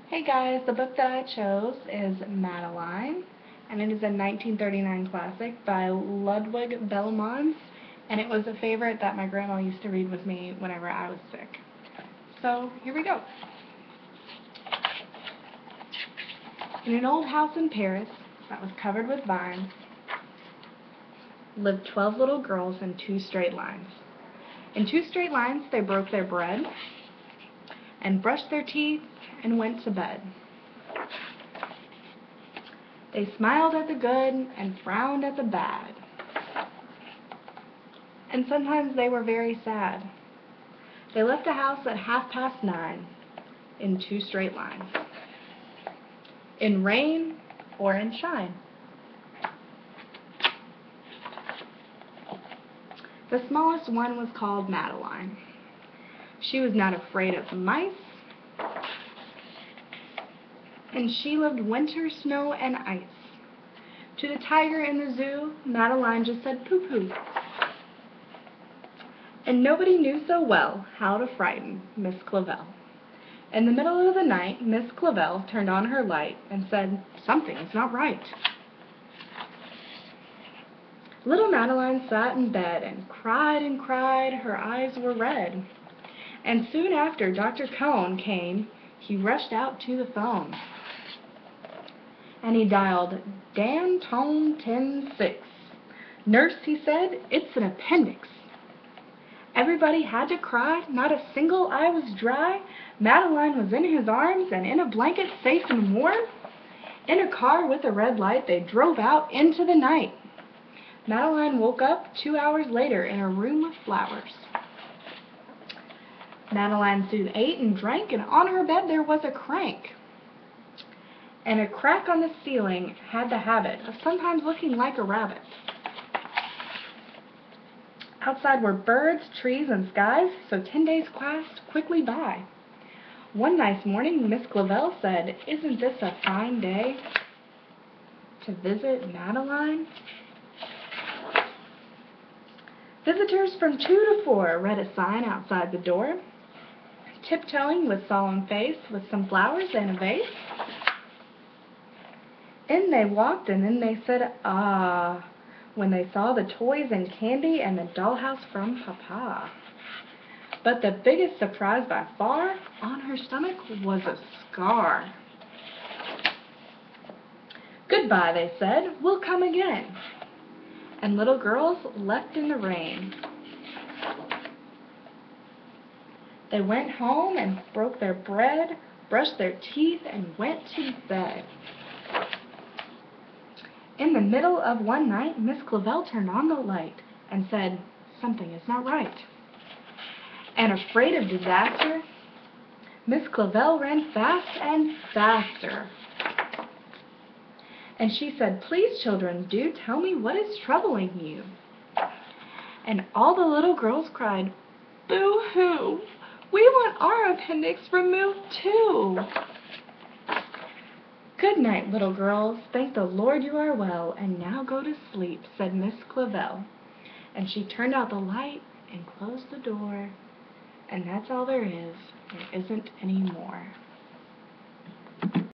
Hey guys, the book that I chose is Madeline, and it is a 1939 classic by Ludwig Bellmans, and it was a favorite that my grandma used to read with me whenever I was sick. So, here we go. In an old house in Paris that was covered with vines lived 12 little girls in 2 straight lines. In 2 straight lines they broke their bread and brushed their teeth and went to bed. They smiled at the good and frowned at the bad. And sometimes they were very sad. They left the house at 9:30 in 2 straight lines, in rain or in shine. The smallest one was called Madeline. She was not afraid of mice, and she loved winter, snow, and ice. To the tiger in the zoo, Madeline just said pooh-pooh. And nobody knew so well how to frighten Miss Clavel. In the middle of the night, Miss Clavel turned on her light and said, "Something is not right." Little Madeline sat in bed and cried, her eyes were red. And soon after Dr. Cone came, he rushed out to the phone. And he dialed Dan Tone 10-6. "Nurse," he said, "it's an appendix." Everybody had to cry, not a single eye was dry. Madeline was in his arms and in a blanket safe and warm. In a car with a red light they drove out into the night. Madeline woke up 2 hours later in a room with flowers. Madeline soon ate and drank, and on her bed there was a crank. And a crack on the ceiling had the habit of sometimes looking like a rabbit. Outside were birds, trees, and skies, so 10 days passed quickly by. One nice morning, Miss Clavel said, "Isn't this a fine day to visit Madeline?" Visitors from 2 to 4 read a sign outside the door, tiptoeing with solemn face, with some flowers and a vase. In they walked, and then they said, "Ah," when they saw the toys and candy and the dollhouse from Papa. But the biggest surprise by far, on her stomach was a scar. "Goodbye," they said, "we'll come again." And little girls left in the rain. They went home and broke their bread, brushed their teeth, and went to bed. In the middle of one night, Miss Clavel turned on the light and said, "Something is not right." And afraid of disaster, Miss Clavel ran fast and faster. And she said, "Please, children, do tell me what is troubling you." And all the little girls cried, "Boo-hoo! We want our appendix removed too." "Good night, little girls. Thank the Lord you are well, and now go to sleep," said Miss Clavel. And she turned out the light and closed the door, and that's all there is. There isn't any more.